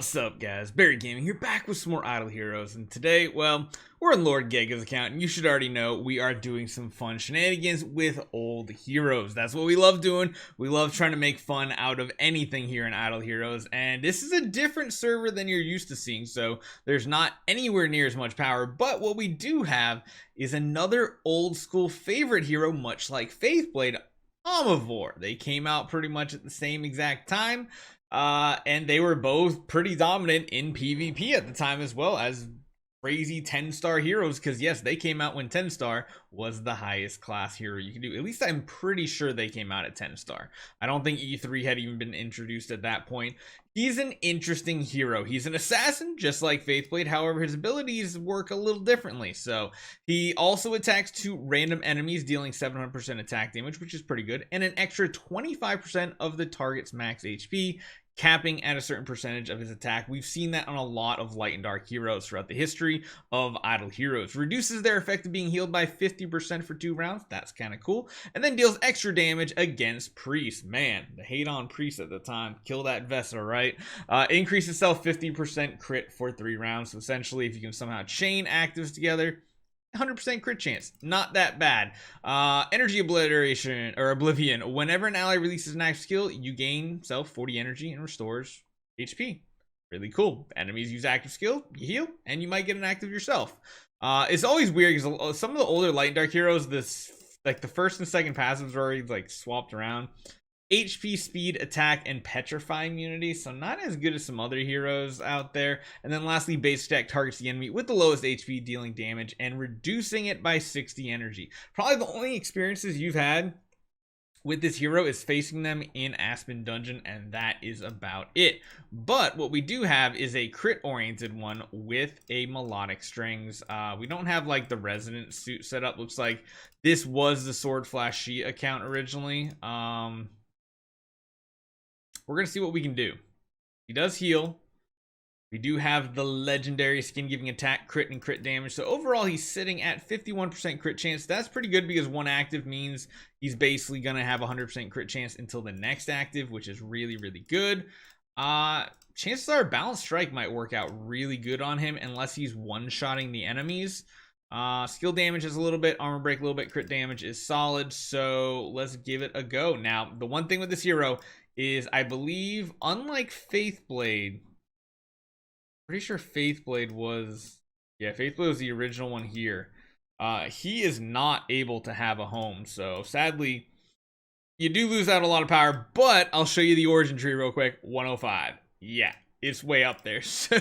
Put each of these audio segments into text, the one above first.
What's up, guys? Barry Gaming here, back with some more Idle Heroes, and today, well, we're in Lord Gega's account, and you should already know we are doing some fun shenanigans with old heroes. That's what we love doing. We love trying to make fun out of anything here in Idle Heroes, and this is a different server than you're used to seeing, so there's not anywhere near as much power, but what we do have is another old school favorite hero, much like Faithblade, Amuvor. They came out pretty much at the same exact time. And they were both pretty dominant in PvP at the time, as well as crazy 10-star heroes, because yes, they came out when 10-star was the highest class hero you can do. At least I'm pretty sure they came out at 10-star. I don't think E3 had even been introduced at that point. He's an interesting hero. He's an assassin, just like Faithblade. However, his abilities work a little differently. So he also attacks 2 random enemies, dealing 700% attack damage, which is pretty good, and an extra 25% of the target's max HP, capping at a certain percentage of his attack. We've seen that on a lot of light and dark heroes throughout the history of Idle Heroes. Reduces their effect of being healed by 50% for 2 rounds. That's kind of cool. And then deals extra damage against Priest. Man, the hate on Priest at the time. Kill that Vessel, right? Increase itself 50% crit for 3 rounds. So essentially, if you can somehow chain actives together, 100% crit chance. Not that bad. Energy obliteration or oblivion. Whenever an ally releases an active skill, you gain self 40 energy and restores HP. Really cool. Enemies use active skill, you heal, and you might get an active yourself. It's always weird because some of the older light and dark heroes, this like the first and second passives are already like swapped around. HP, speed, attack, and petrify immunity, so not as good as some other heroes out there. And then lastly, base attack targets the enemy with the lowest HP, dealing damage and reducing it by 60 energy. Probably the only experiences you've had with this hero is facing them in Aspen Dungeon, and that is about it. But what we do have is a crit oriented one with a melodic strings. We don't have like the resonant suit set up. Looks like this was the Sword Flash She account originally. We're going to see what we can do. He does heal. We do have the legendary skin giving attack, crit, and crit damage. So overall, he's sitting at 51% crit chance. That's pretty good because one active means he's basically going to have 100% crit chance until the next active, which is really, really good. Chances are Balanced Strike might work out really good on him unless he's one-shotting the enemies. Skill damage is a little bit, armor break a little bit, crit damage is solid. So let's give it a go. Now, the one thing with this hero is I believe, unlike Faithblade, pretty sure Faithblade was, yeah, Faithblade was the original one here. He is not able to have a home, so sadly, you do lose out a lot of power, but I'll show you the origin tree real quick. 105. Yeah, it's way up there. So,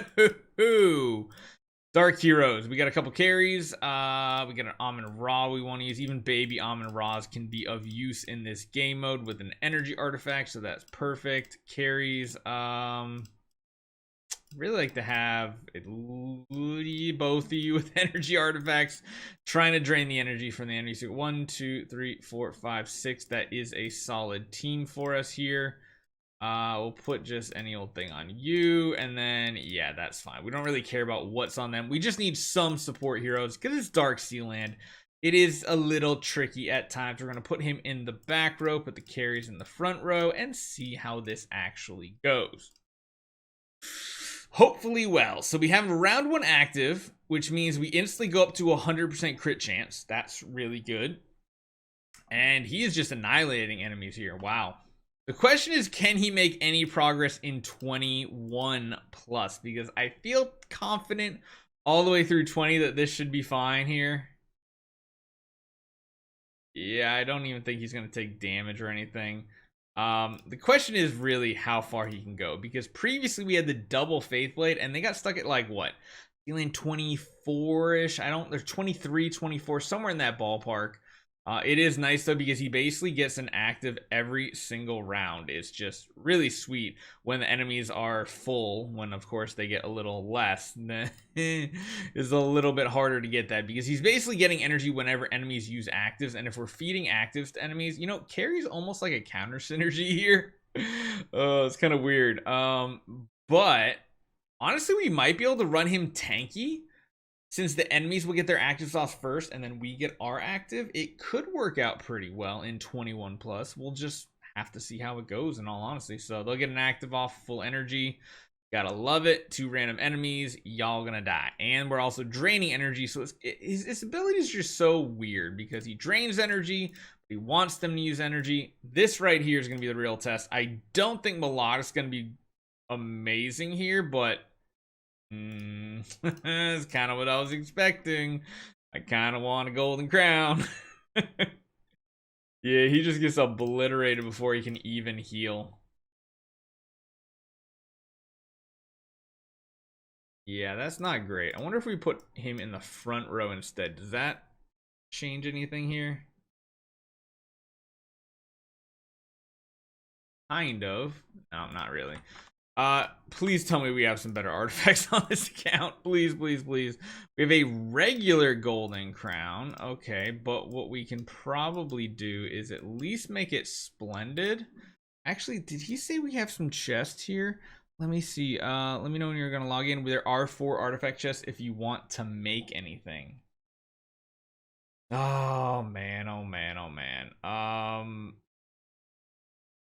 Dark Heroes. We got a couple carries. We got an Amon Ra we want to use. Even baby Amon Ra's can be of use in this game mode with an energy artifact, so that's perfect. Carries. Really like to have both of you with energy artifacts, trying to drain the energy from the enemy. So 1, 2, 3, 4, 5, 6. That is a solid team for us here. We'll put just any old thing on you, and then yeah, that's fine. We don't really care about what's on them. We just need some support heroes because it's Dark Sealand. It is a little tricky at times. We're going to put him in the back row, put the carries in the front row, and see how this actually goes. Hopefully well. So we have round 1 active, which means we instantly go up to 100% crit chance. That's really good. And he is just annihilating enemies here. Wow. The question is, can he make any progress in 21 plus? Because I feel confident all the way through 20 that this should be fine here. Yeah, I don't even think he's going to take damage or anything. The question is really how far he can go, because previously we had the double Faithblade and they got stuck at like what? Feeling 24-ish. They're 23, 24, somewhere in that ballpark. It is nice though because he basically gets an active every single round. It's just really sweet when the enemies are full. When of course they get a little less, it's a little bit harder to get that because he's basically getting energy whenever enemies use actives. And if we're feeding actives to enemies, you know, carries almost like a counter synergy here. It's kind of weird. But honestly, we might be able to run him tanky. Since the enemies will get their actives off first and then we get our active, it could work out pretty well in 21 plus. We'll just have to see how it goes in all honesty. So they'll get an active off full energy. Gotta love it. 2 random enemies, y'all gonna die. And we're also draining energy, so his ability is just so weird because he drains energy, but he wants them to use energy. This right here is gonna be the real test. I don't think Melodic's gonna be amazing here, but it's kind of what I was expecting. I kind of want a golden crown. Yeah, he just gets obliterated before he can even heal. Yeah, that's not great. I wonder if we put him in the front row instead. Does that change anything here? Kind of. No, not really. Please tell me we have some better artifacts on this account. Please, please, please. We have a regular golden crown. Okay, but what we can probably do is at least make it splendid. Actually, did he say we have some chests here? Let me see. Let me know when you're gonna log in. There are 4 artifact chests if you want to make anything. Oh man, oh man, oh man.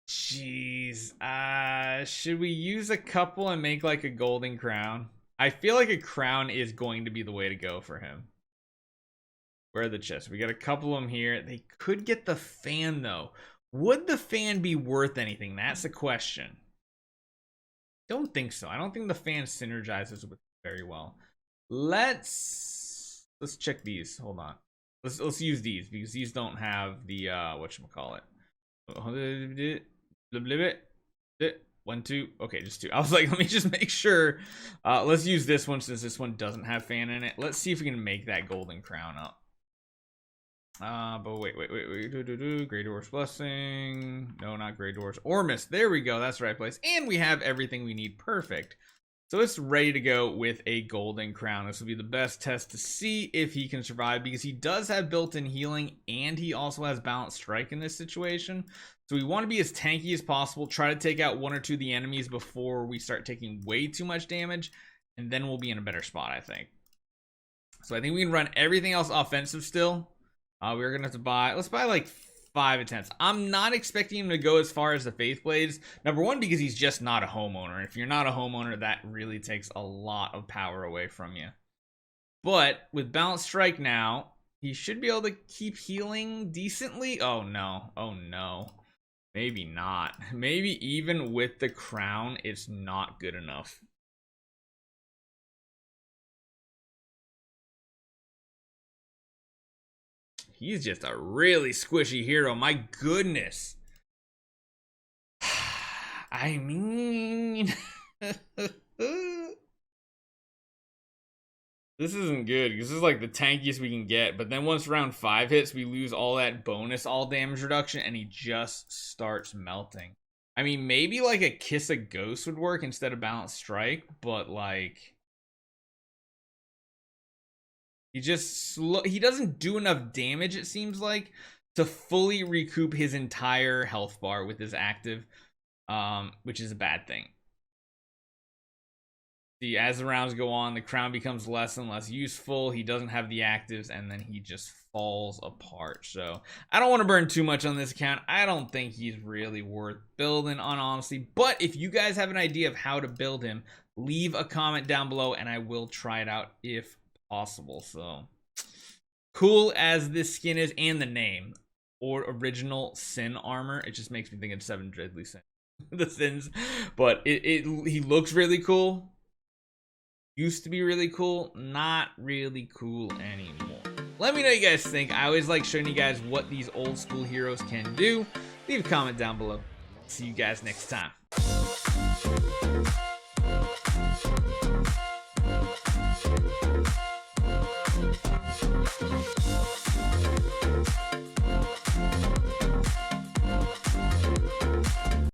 Jeez. Should we use a couple and make like a golden crown? I feel like a crown is going to be the way to go for him. Where are the chests? We got a couple of them here. They could get the fan though. Would the fan be worth anything? That's the question. Don't think so. I don't think the fan synergizes with very well. Let's check these. Hold on. Let's use these because these don't have the whatchamacallit. 1, 2. Okay, just 2. I was like, let me just make sure. Let's use this one since this one doesn't have fan in it. Let's see if we can make that golden crown up. But wait. Grey Dwarf's Blessing. No, not Grey Dwarf's Ormus. There we go. That's the right place. And we have everything we need. Perfect. So it's ready to go with a golden crown. This will be the best test to see if he can survive because he does have built-in healing and he also has balanced strike in this situation. So we want to be as tanky as possible. Try to take out 1 or 2 of the enemies before we start taking way too much damage. And then we'll be in a better spot, I think. So I think we can run everything else offensive still. We're going to have to buy, let's buy like 5 attempts. I'm not expecting him to go as far as the Faith Blades. Number 1, because he's just not a homeowner. If you're not a homeowner, that really takes a lot of power away from you. But with Balanced Strike now, he should be able to keep healing decently. Oh no. Oh no. Maybe not. Maybe even with the crown, it's not good enough. He's just a really squishy hero. My goodness. I mean... This isn't good. This is like the tankiest we can get. But then once round 5 hits, we lose all that bonus all damage reduction. And he just starts melting. I mean, maybe like a Kiss of Ghost would work instead of Balanced Strike. But like... he doesn't do enough damage, it seems like, to fully recoup his entire health bar with his active, which is a bad thing. See, as the rounds go on, the crown becomes less and less useful. He doesn't have the actives, and then he just falls apart. So I don't want to burn too much on this account. I don't think he's really worth building on, honestly. But if you guys have an idea of how to build him, leave a comment down below, and I will try it out if possible. So cool as this skin is, and the name, or Original Sin Armor, it just makes me think of 7 Deadly Sins. The sins, but he looks really cool. Used to be really cool, not really cool anymore. Let me know what you guys think. I always like showing you guys what these old school heroes can do. Leave a comment down below. See you guys next time.